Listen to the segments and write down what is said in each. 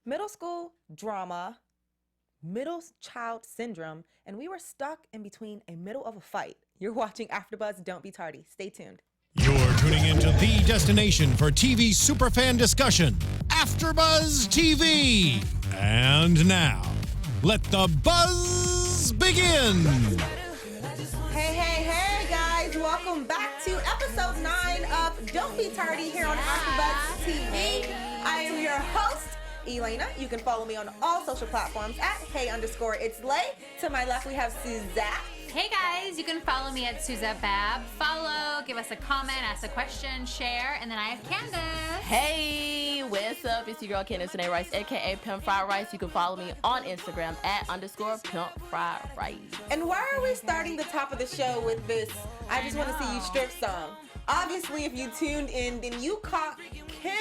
middle school drama, middle child syndrome, and we were stuck in between a middle of a fight. You're watching AFTERBUZZ Don't Be Tardy. Stay tuned. You're tuning into the destination for TV superfan discussion, AFTERBUZZ TV. And now, let the buzz begin. Hey, guys. Welcome back to episode 9 of Don't Be Tardy here on AFTERBUZZ TV. I am your host, Elayna. You can follow me on all social platforms at hey_it's_lay. To my left, we have Suzette. Hey guys, you can follow me at Suzette Babb. Follow, give us a comment, ask a question, share, and then I have Candace. Hey, what's up? It's your girl Candace Rice, aka Pimp Fried Rice. You can follow me on Instagram at _Pimp Fried Rice. And why are we starting the top of the show with this I Just Want to See You Strip song? Obviously, if you tuned in, then you caught Kim,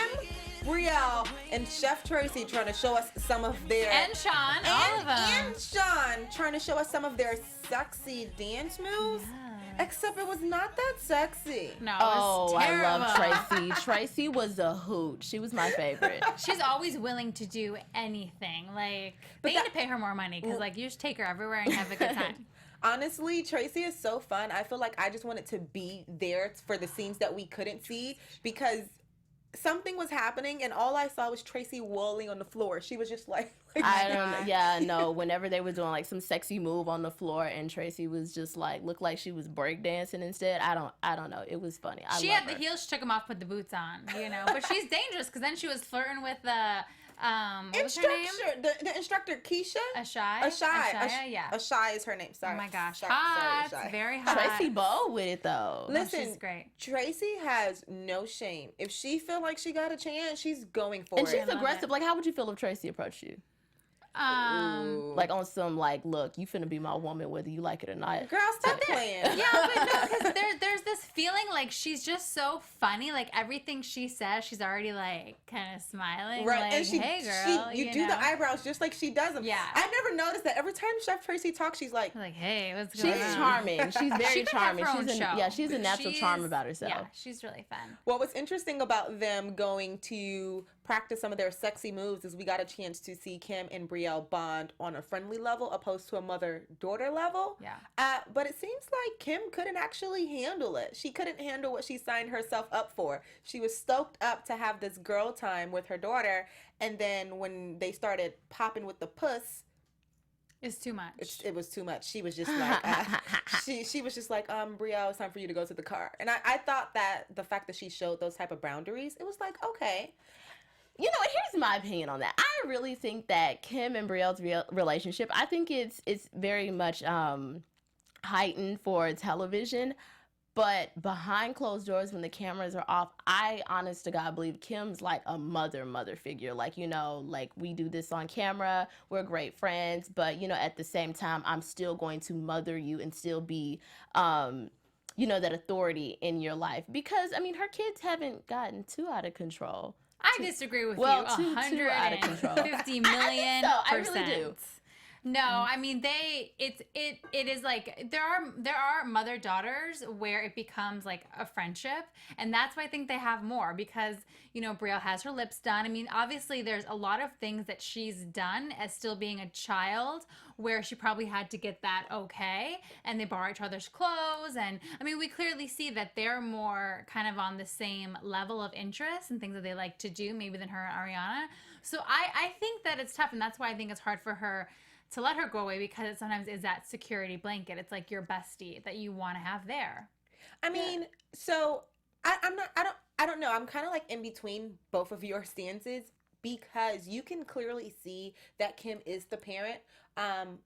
Brielle, and Chef Tracy trying to show us some of their... And Sean, all of them. And Sean trying to show us some of their sexy dance moves. Yeah. Except it was not that sexy. No, it was terrible. I love Tracy. Tracy was a hoot. She was my favorite. She's always willing to do anything. Like, they need to pay her more money because, like, you just take her everywhere and have a good time. Honestly, Tracy is so fun. I feel like I just wanted to be there for the scenes that we couldn't see because something was happening and all I saw was Tracy walling on the floor. She was just like whenever they were doing like some sexy move on the floor and Tracy was just like looked like she was breakdancing instead. I don't know. It was funny. She had the heels, she took them off, put the boots on, you know. But she's dangerous because then she was flirting with the what was her name? The instructor, Keisha? Ashai, yeah. Ashai is her name. Sorry. Oh my gosh. Sorry, hot. Ashai. Very hot. Tracy bold with it though. Listen, she's great. Tracy has no shame. If she feel like she got a chance, she's going for it. And she's aggressive. Like, how would you feel if Tracy approached you? Like on some like, look, you finna be my woman whether you like it or not. Girl, stop playing. Yeah, but no, because there's this feeling like she's just so funny. Like everything she says, she's already like kind of smiling. Right, like, and hey girl, you do the eyebrows just like she does them. Yeah, I never noticed that. Every time Chef Tracy talks, she's like, hey, what's going on? She's charming. She's very charming. She's a natural charm about herself. Yeah, she's really fun. What was interesting about them going to practice some of their sexy moves is we got a chance to see Kim and Brielle bond on a friendly level opposed to a mother-daughter level. Yeah. But it seems like Kim couldn't actually handle it. She couldn't handle what she signed herself up for. She was stoked up to have this girl time with her daughter, and then when they started popping with the puss, it's too much. It was too much. She was just like, she was just like, Brielle, it's time for you to go to the car. And I thought that the fact that she showed those type of boundaries, it was like, okay. You know, here's my opinion on that. I really think that Kim and Brielle's relationship, I think it's very much heightened for television. But behind closed doors, when the cameras are off, I, honest to God, believe Kim's like a mother figure. Like, you know, like we do this on camera, we're great friends, but, you know, at the same time, I'm still going to mother you and still be, you know, that authority in your life. Because, I mean, her kids haven't gotten too out of control. I disagree with you. Too out of control. 50 million I really do. No, I mean it is like there are mother daughters where it becomes like a friendship, and that's why I think they have more because you know Brielle has her lips done. I mean obviously there's a lot of things that she's done as still being a child where she probably had to get that okay, and they borrow each other's clothes, and I mean we clearly see that they're more kind of on the same level of interest and things that they like to do maybe than her and Ariana. So I think that it's tough, and that's why I think it's hard for her to let her go away because it sometimes is that security blanket. It's like your bestie that you want to have there. I mean, so I don't know. I'm kind of like in between both of your stances because you can clearly see that Kim is the parent,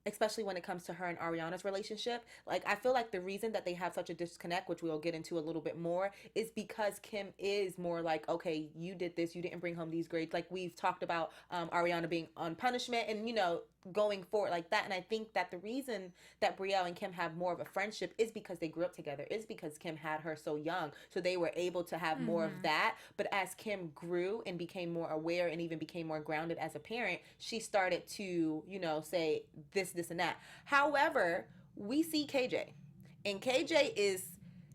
especially when it comes to her and Ariana's relationship. Like, I feel like the reason that they have such a disconnect, which we'll get into a little bit more, is because Kim is more like, okay, you did this, you didn't bring home these grades. Like, we've talked about Ariana being on punishment and, you know, going forward like that. And I think that the reason that Brielle and Kim have more of a friendship is because they grew up together, is because Kim had her so young. So they were able to have more of that. But as Kim grew and became more aware and even became more grounded as a parent, she started to, you know, say this, and that. However, we see KJ, and KJ is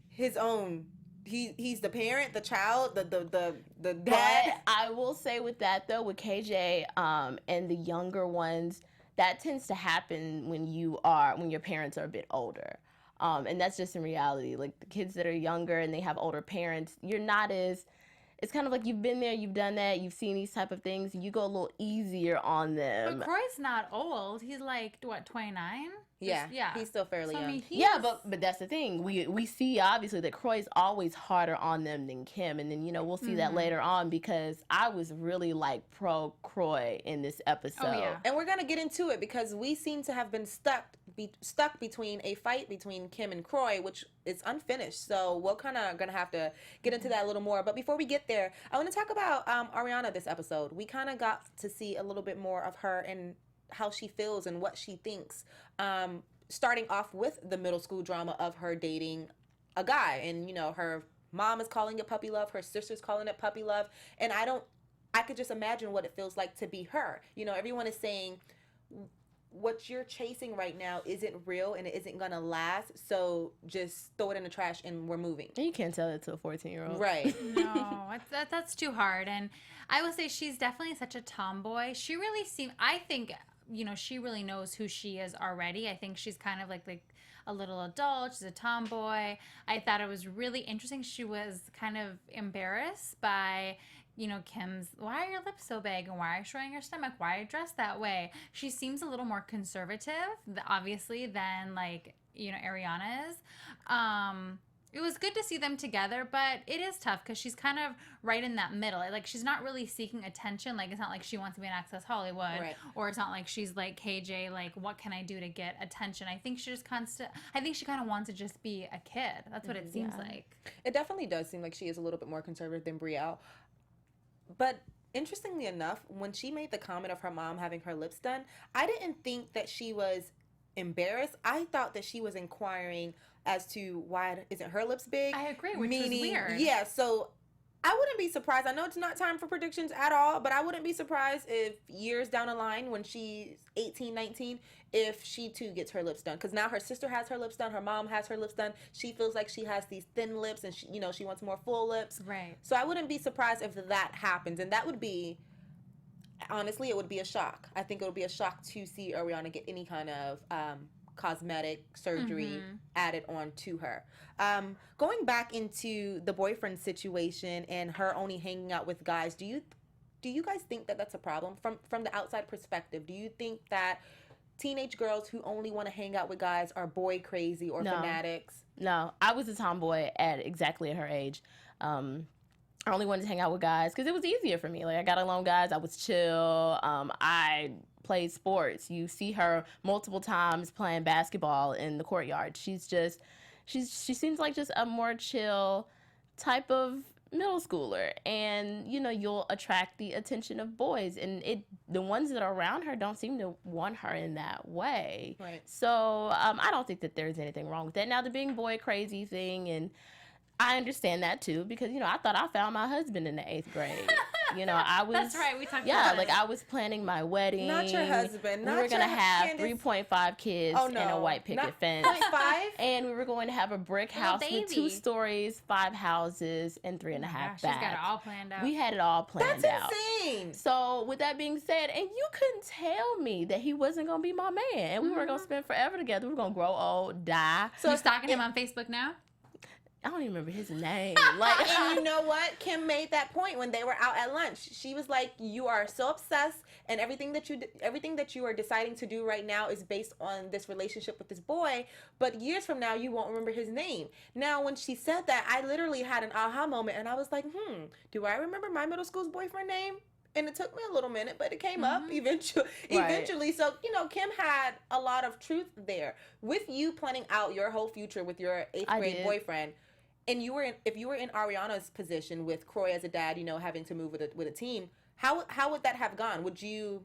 his own he's the parent, the child, the dad. But I will say with that though, with KJ and the younger ones, that tends to happen when your parents are a bit older. And that's just in reality. Like the kids that are younger and they have older parents, you're not as, it's kind of like you've been there, you've done that, you've seen these type of things, you go a little easier on them. But Kroy's not old. He's like, what, 29? Yeah, Yeah. he's still fairly So, I young. mean, Yeah, but that's the thing. We see obviously that Kroy's always harder on them than Kim, and then we'll see that later on because I was really like pro Kroy in this episode. Oh, yeah. And we're gonna get into it because we seem to have been stuck between a fight between Kim and Kroy, which is unfinished. So we're kind of gonna have to get into that a little more. But before we get there, I want to talk about Ariana this episode. We kind of got to see a little bit more of her and how she feels and what she thinks. Starting off with the middle school drama of her dating a guy, and her mom is calling it puppy love, her sister's calling it puppy love, and I could just imagine what it feels like to be her. Everyone is saying what you're chasing right now isn't real and it isn't gonna last, so just throw it in the trash and we're moving. You can't tell that to a 14-year-old. Right. No, that's too hard. And I will say she's definitely such a tomboy. She really I think, she really knows who she is already. I think she's kind of like a little adult. She's a tomboy. I thought it was really interesting. She was kind of embarrassed by, Kim's, why are your lips so big and why are you showing your stomach? Why are you dressed that way? She seems a little more conservative, obviously, than Ariana is. It was good to see them together, but it is tough because she's kind of right in that middle. Like, she's not really seeking attention. Like, it's not like she wants to be in Access Hollywood, right. Or it's not like she's like KJ. Like, what can I do to get attention? I think she just I think she kind of wants to just be a kid. That's what it seems like. It definitely does seem like she is a little bit more conservative than Brielle. But interestingly enough, when she made the comment of her mom having her lips done, I didn't think that she was embarrassed. I thought that she was inquiring as to why isn't her lips big. I agree, which was weird. Yeah, so I wouldn't be surprised. I know it's not time for predictions at all, but I wouldn't be surprised if years down the line when she's 18, 19, if she too gets her lips done. Because now her sister has her lips done, her mom has her lips done. She feels like she has these thin lips and she wants more full lips. Right. So I wouldn't be surprised if that happens. And that would be, honestly, it would be a shock. I think it would be a shock to see Ariana get any kind of cosmetic surgery added on to her. Going back into the boyfriend situation and her only hanging out with guys, do you guys think that that's a problem from the outside perspective? Do you think that teenage girls who only want to hang out with guys are boy crazy or fanatics? No, I was a tomboy at exactly her age. I only wanted to hang out with guys because it was easier for me. Like, I got along with guys, I was chill. I played sports. You see her multiple times playing basketball in the courtyard. She seems like just a more chill type of middle schooler, and you'll attract the attention of boys, and the ones that are around her don't seem to want her in that way. Right. So I don't think that there's anything wrong with that. Now, the being boy crazy thing, and I understand that too, because I thought I found my husband in the 8th grade. I was. That's right. We talked about Yeah, it. like I was planning my wedding. Not your husband. We were gonna have 3.5 kids and a white picket fence. 0.5? And we were going to have a brick house with 2 stories, 5 houses, and 3.5 baths. She's got it all planned out. We had it all planned out. That's insane. So with that being said, and you couldn't tell me that he wasn't gonna be my man, and we were gonna spend forever together. We were gonna grow old, die. So you're stalking him on Facebook now? I don't even remember his name. And you know what? Kim made that point when they were out at lunch. She was like, "You are so obsessed, and everything that you are deciding to do right now is based on this relationship with this boy. But years from now, you won't remember his name." Now, when she said that, I literally had an aha moment, and I was like, do I remember my middle school's boyfriend name? And it took me a little minute, but it came up eventually. Right. So, Kim had a lot of truth there. With you planning out your whole future with your 8th grade boyfriend, and if you were in Ariana's position with Kroy as a dad, having to move with a team, how would that have gone? Would you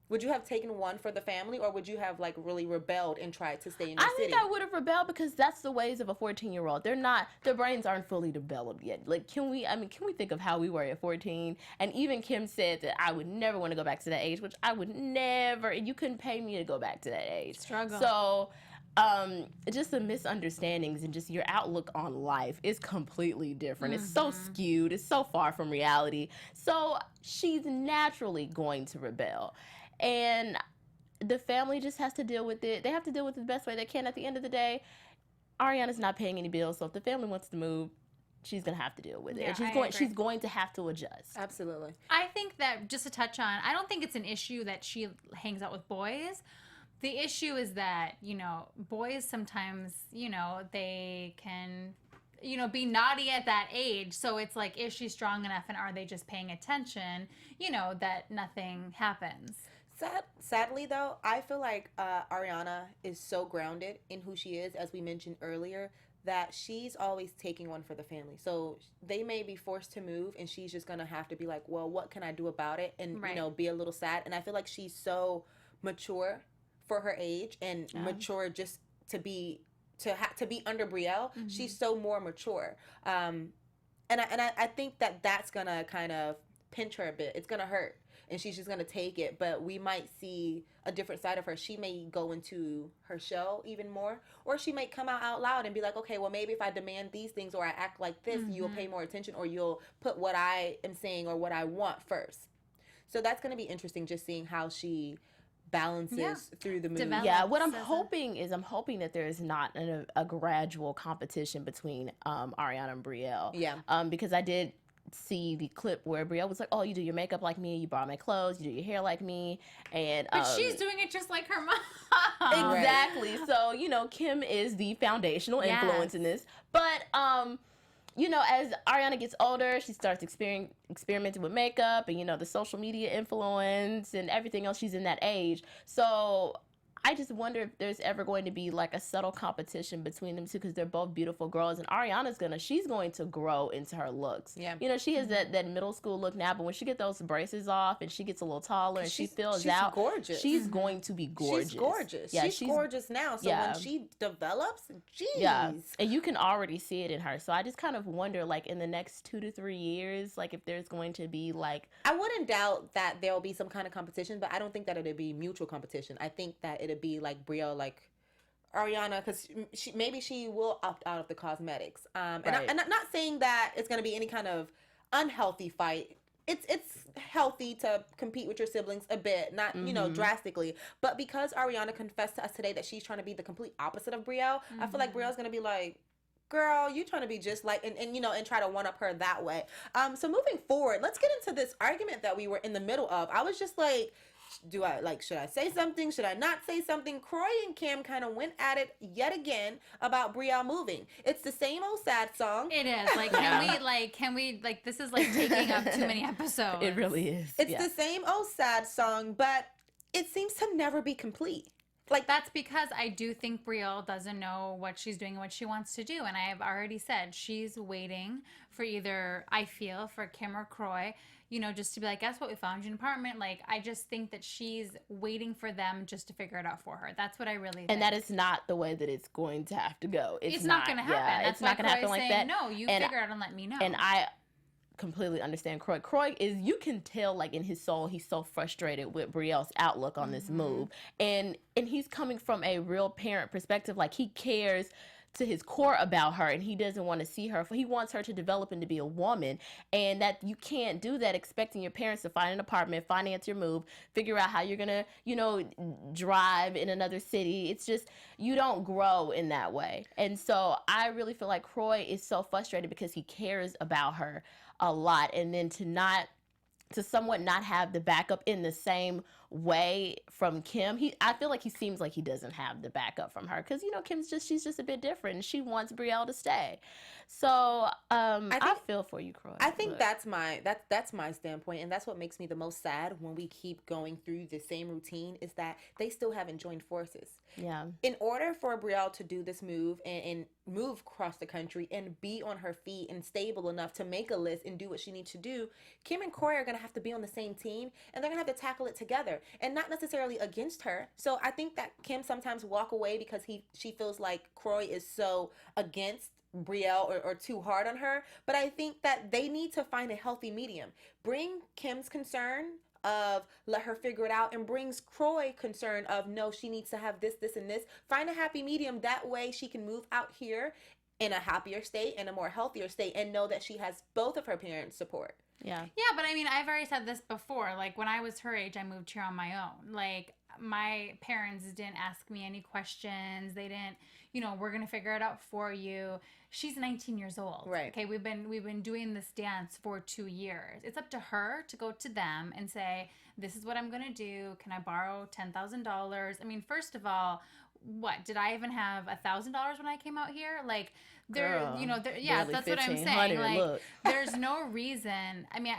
have taken one for the family, or would you have really rebelled and tried to stay in your city? I think I would have rebelled because that's the ways of a 14-year-old. Their brains aren't fully developed yet. Like, can we think of how we were at 14? And even Kim said that I would never want to go back to that age, which I would never, and you couldn't pay me to go back to that age. Struggle. So just the misunderstandings and just your outlook on life is completely different. It's so skewed. It's so far from reality. So she's naturally going to rebel. And the family just has to deal with it. They have to deal with it the best way they can. At the end of the day, Ariana's not paying any bills. So if the family wants to move, she's going to have to deal with it. Yeah, And she's going to have to adjust. Absolutely. I think that, just to touch on, I don't think it's an issue that she hangs out with boys. The issue is that, boys sometimes, they can, be naughty at that age. So it's like, is she strong enough and are they just paying attention, that nothing happens? Sadly, though, I feel like Ariana is so grounded in who she is, as we mentioned earlier, that she's always taking one for the family. So they may be forced to move and she's just going to have to be like, well, what can I do about it? And, be a little sad. And I feel like she's so mature for her age and mature just to be under Brielle. Mm-hmm. She's so more mature. And I think that's going to kind of pinch her a bit. It's going to hurt. And she's just going to take it. But we might see a different side of her. She may go into her shell even more. Or she might come out loud and be like, okay, well, maybe if I demand these things or I act like this, you'll pay more attention or you'll put what I am saying or what I want first. So that's going to be interesting, just seeing how she balances through the movie. Yeah, what I'm hoping that there is not a gradual competition between Ariana and Brielle. Yeah. Because I did see the clip where Brielle was like, oh, you do your makeup like me, you borrow my clothes, you do your hair like me, and but she's doing it just like her mom. Exactly. So Kim is the foundational influence in this, but as Ariana gets older, she starts experimenting with makeup and the social media influence and everything else. She's in that age, so I just wonder if there's ever going to be like a subtle competition between them two, because they're both beautiful girls, and Ariana's she's going to grow into her looks. Yeah. She has that middle school look now, but when she gets those braces off and she gets a little taller and she fills out, gorgeous. She's going to be gorgeous. She's gorgeous. Yeah, she's gorgeous now. So when she develops, geez. Yeah. And you can already see it in her. So I just kind of wonder, like, in the next 2 to 3 years, like, if there's going to be like, I wouldn't doubt that there'll be some kind of competition, but I don't think that it'll be mutual competition. I think that it'll be like Brielle, like Ariana, because maybe she will opt out of the cosmetics. And I'm not saying that it's going to be any kind of unhealthy fight. It's healthy to compete with your siblings a bit, not drastically, but because Ariana confessed to us today that she's trying to be the complete opposite of Brielle, I feel like Brielle's going to be like, girl, you trying to be just like, and try to one up her that way. So moving forward, let's get into this argument that we were in the middle of. I was just like, should I say something? Should I not say something? Kroy and Kim kind of went at it yet again about Brielle moving. It's the same old sad song. It is. Like, can we, this is like taking up too many episodes. It really is. It's the same old sad song, but it seems to never be complete. Like, that's because I do think Brielle doesn't know what she's doing and what she wants to do. And I have already said she's waiting for either, I feel, for Kim or Kroy, just to be like, guess what? We found you an apartment. Like, I just think that she's waiting for them just to figure it out for her. That's what I really think. And that is not the way that it's going to have to go. It's not going to happen. Yeah, that's it's not going to happen like that. No, you figure it out and let me know. And I completely understand Kroy. Kroy is, you can tell, like, in his soul, he's so frustrated with Brielle's outlook on this move. And he's coming from a real parent perspective. Like, he cares to his core about her, and he doesn't want to see her. He wants her to develop into be a woman, and that you can't do that expecting your parents to find an apartment, finance your move, figure out how you're gonna, drive in another city. It's just, you don't grow in that way. And so I really feel like Kroy is so frustrated because he cares about her a lot, and then to somewhat not have the backup in the same way from Kim. I feel like he seems like he doesn't have the backup from her, because she's just a bit different, and she wants Brielle to stay. So I feel for you, Kroy. I think that's my standpoint, and that's what makes me the most sad when we keep going through the same routine, is that they still haven't joined forces. Yeah. In order for Brielle to do this move and move across the country and be on her feet and stable enough to make a list and do what she needs to do, Kim and Kroy are going to have to be on the same team, and they're going to have to tackle it together and not necessarily against her. So I think that Kim sometimes walk away because she feels like Kroy is so against Brielle or too hard on her. But I think that they need to find a healthy medium. Bring Kim's concern of let her figure it out, and brings Kroy concern of no, she needs to have this, this, and this. Find a happy medium. That way she can move out here in a happier state, in a more healthier state, and know that she has both of her parents' support. Yeah. Yeah, but I mean, I've already said this before. Like, when I was her age, I moved here on my own. Like, my parents didn't ask me any questions. They didn't, we're going to figure it out for you. She's 19 years old. Right. Okay, we've been doing this dance for 2 years. It's up to her to go to them and say, this is what I'm going to do. Can I borrow $10,000? I mean, first of all, what did I even have $1,000 when I came out here? Like, Girl, yeah, that's what I'm saying. Like, look. there's no reason. I mean,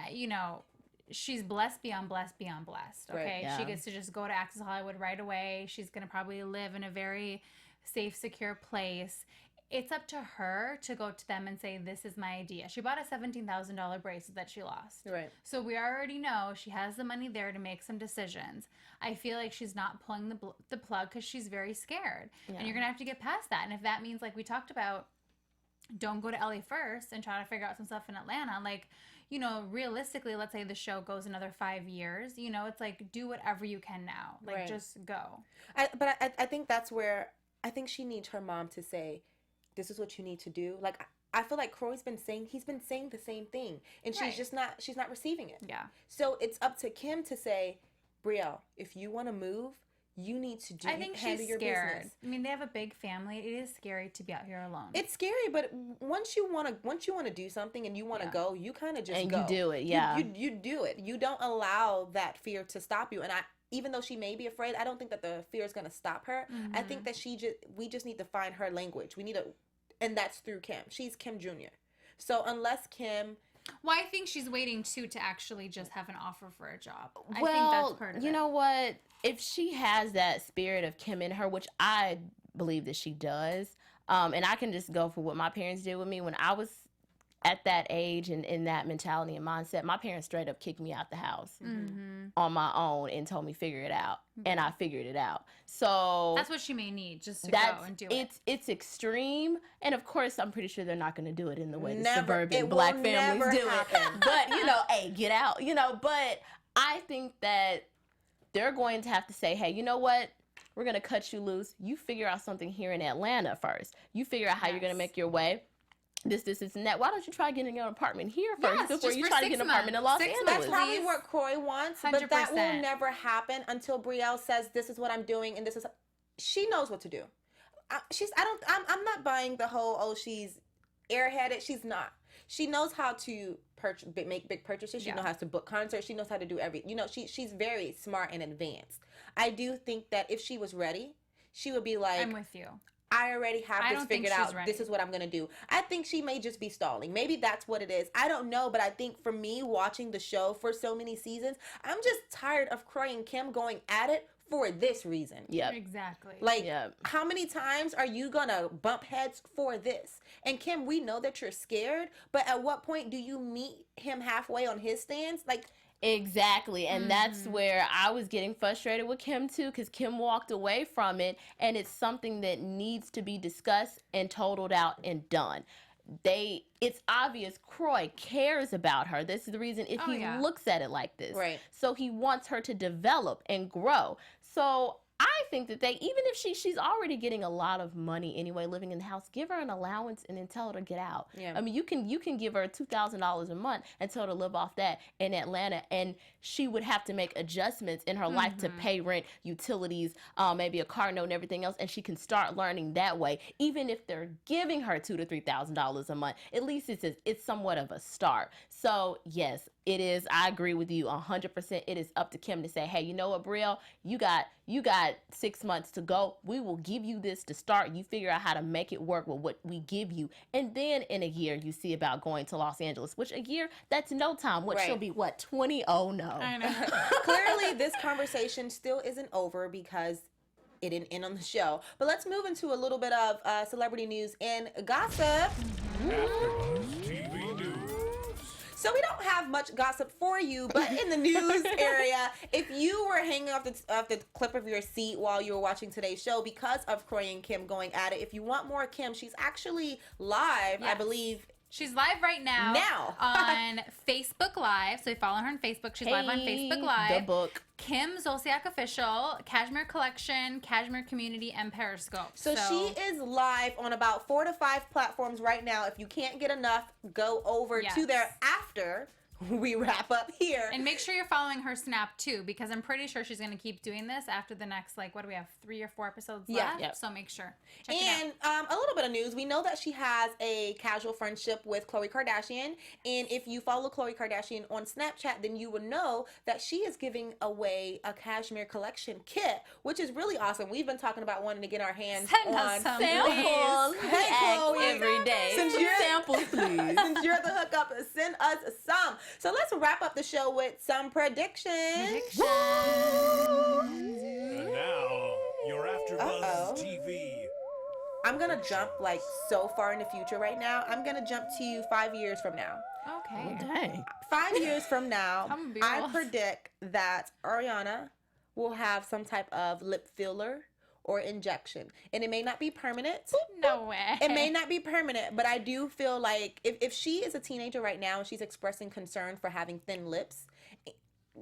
she's blessed beyond blessed beyond blessed. Okay, Right, yeah. She gets to just go to Access Hollywood right away. She's gonna probably live in a very safe, secure place. It's up to her to go to them and say, this is my idea. She bought a $17,000 bracelet that she lost. Right. So we already know she has the money there to make some decisions. I feel like she's not pulling the plug because she's very scared. Yeah. And you're going to have to get past that. And if that means, like we talked about, don't go to LA first and try to figure out some stuff in Atlanta. Like, realistically, let's say the show goes another 5 years. It's like, do whatever you can now. Like, Right. just go. But I think that's where I think she needs her mom to say, this is what you need to do. Like, I feel like Kroy's been saying the same thing, and Right. she's not receiving it. Yeah. So it's up to Kim to say, Brielle, if you want to move, you need to I think handle she's your scared. business. I mean, they have a big family. It is scary to be out here alone. It's scary, but once you want to do something and you want to Yeah. go, you kind of just And go. you do it, yeah. You do it. You don't allow that fear to stop you. And even though she may be afraid, I don't think that the fear is going to stop her. I think that we just need to find her language. And that's through Kim. She's Kim Jr. So unless Kim... Well, I think she's waiting, too, to actually just have an offer for a job. I think Well, that's part of you it. know what? If she has that spirit of Kim in her, which I believe that she does, and I can just go for what my parents did with me when I was at that age and in that mentality and mindset, my parents straight up kicked me out the house on my own and told me figure it out, and I figured it out. So That's what she may need, just to go and do it. It's extreme, and of course, I'm pretty sure they're not going to do it in the way the Never. suburban It black will families never do happen. it. But hey, get out, But I think that they're going to have to say, hey, you know what? We're going to cut you loose. You figure out something here in Atlanta first. You figure out how you're going to Yes. make your way. This, and that. Why don't you try getting an apartment here first Yes, before just you for try to 6 get an apartment in Los months. 6 Angeles? That's probably Please. what Kroy wants, but that will 100%. never happen until Brielle says, this is what I'm doing, and this is... She knows what to do. I'm not buying the whole, she's airheaded. She's not. She knows how to make big purchases. She Yeah. knows how to book concerts. She knows how to do she's very smart and advanced. I do think that if she was ready, she would be like, I'm with you. I already have I this don't think figured she's out. ready. This is what I'm going to do. I think she may just be stalling. Maybe that's what it is. I don't know, but I think for me, watching the show for so many seasons, I'm just tired of Kroy and Kim going at it for this reason. Yep. Exactly. Like, Yep. how many times are you going to bump heads for this? And Kim, we know that you're scared, but at what point do you meet him halfway on his stance? Like, Exactly. And that's where I was getting frustrated with Kim too, because Kim walked away from it, and it's something that needs to be discussed and totaled out and done. It's obvious Kroy cares about her. This is the reason if Oh, he yeah. looks at it like this. Right. So he wants her to develop and grow. So I think that even if she's already getting a lot of money anyway, living in the house, give her an allowance and then tell her to get out. Yeah. I mean, you can give her $2,000 a month and tell her to live off that in Atlanta, and she would have to make adjustments in her life to pay rent, utilities, maybe a car note and everything else, and she can start learning that way. Even if they're giving her $2,000 to $3,000 a month, at least it's somewhat of a start. So yes, it is. I agree with you 100%. It is up to Kim to say, hey, you know what, Brielle, you got 6 months to go. We will give you this to start. You figure out how to make it work with what we give you. And then in a year, you see about going to Los Angeles, which a year, that's no time. What, Right. she'll be, 20? Oh, no. I know. clearly this conversation still isn't over because it didn't end on the show. But let's move into a little bit of celebrity news and gossip. AfterBuzz TV News. So we don't have much gossip for you, but in the news area, if you were hanging off the clip of your seat while you were watching today's show because of Kroy and Kim going at it, if you want more Kim, she's actually live. I Yes. believe She's live right now. On Facebook Live. So follow her on Facebook. She's live on Facebook Live. The book. Kim Zolciak Official, Cashmere Collection, Cashmere Community, and Periscope. So she is live on about 4 to 5 platforms right now. If you can't get enough, go over to there after we wrap up here. And make sure you're following her Snap too, because I'm pretty sure she's going to keep doing this after the next, like, what do we have, 3 or 4 episodes left? Yep. So make sure. Check it And a little bit of news. We know that she has a casual friendship with Kroy Kardashian. And if you follow Kroy Kardashian on Snapchat, then you would know that she is giving away a cashmere collection kit, which is really awesome. We've been talking about wanting to get our hands Send on us some, samples. please. Hey, Chloe. Every day. Since you're- Samples, please. Since you're the hookup, send us some. So let's wrap up the show with some predictions. And now, your AfterBuzz TV. I'm gonna jump like so far in the future right now. I'm gonna jump to 5 years from now. Okay. Dang. 5 years from now, I'm gonna be I real. predict that Ariana will have some type of lip filler or injection. And it may not be permanent. No way. It may not be permanent, but I do feel like if she is a teenager right now and she's expressing concern for having thin lips,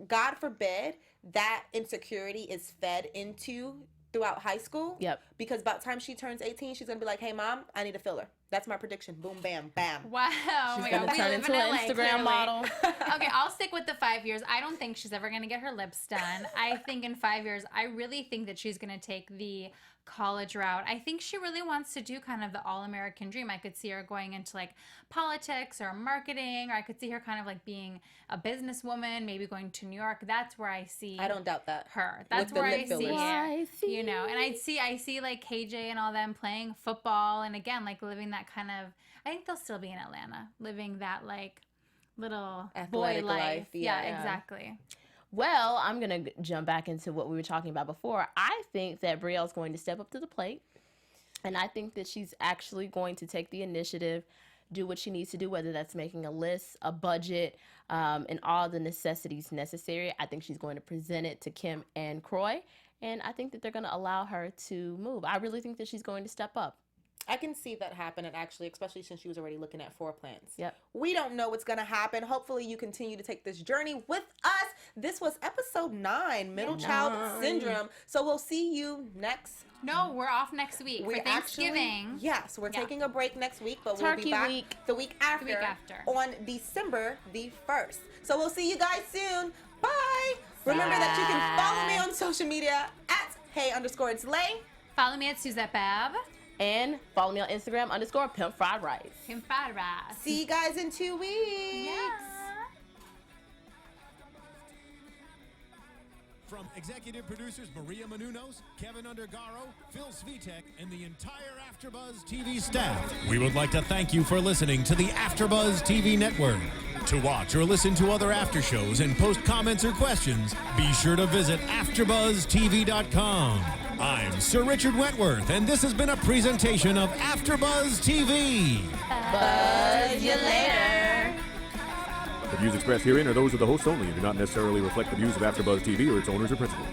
God forbid that insecurity is fed into throughout high school. Yep. Because by the time she turns 18, she's going to be like, hey, Mom, I need a filler. That's my prediction. Boom, bam, bam. Wow. She's my gonna God. We turn live into in an LA, Instagram clearly. model. Okay, I'll stick with the 5 years. I don't think she's ever going to get her lips done. I think in 5 years, I really think that she's going to take the college route. I think she really wants to do kind of the all-American dream. I could see her going into like politics or marketing, or I could see her kind of like being a businesswoman, maybe going to New York. That's where I see I don't doubt that. her. That's With the where I lip see fillers. it. You know, and I see like KJ and all them playing football, and again, like living that kind of, I think they'll still be in Atlanta, living that like little Athletic boy life. life, Yeah, yeah. exactly. Well, I'm going to jump back into what we were talking about before. I think that Brielle's going to step up to the plate. And I think that she's actually going to take the initiative, do what she needs to do, whether that's making a list, a budget, and all the necessities necessary. I think she's going to present it to Kim and Kroy. And I think that they're going to allow her to move. I really think that she's going to step up. I can see that happening, actually, especially since she was already looking at 4 plans. Yep. We don't know what's going to happen. Hopefully, you continue to take this journey with us. This was episode 9, Middle Child Syndrome. So we'll see you next. No, we're off next week for Thanksgiving. Yes, we're taking a break next week, but we'll Turkey be back week. the week after, on December the 1st. So we'll see you guys soon. Bye. Remember that you can follow me on social media at hey_it's_lay. Follow me at Suzette Babb. And follow me on Instagram _Pimp Fried Rice. Pimp Fried Rice. See you guys in 2 weeks. Yeah. From executive producers Maria Menounos, Kevin Undergaro, Phil Svitek, and the entire AfterBuzz TV staff, we would like to thank you for listening to the AfterBuzz TV network. To watch or listen to other after shows and post comments or questions, be sure to visit AfterBuzzTV.com. I'm Sir Richard Wentworth, and this has been a presentation of AfterBuzz TV. Buzz you later. The views expressed herein are those of the hosts only and do not necessarily reflect the views of AfterBuzz TV or its owners or principals.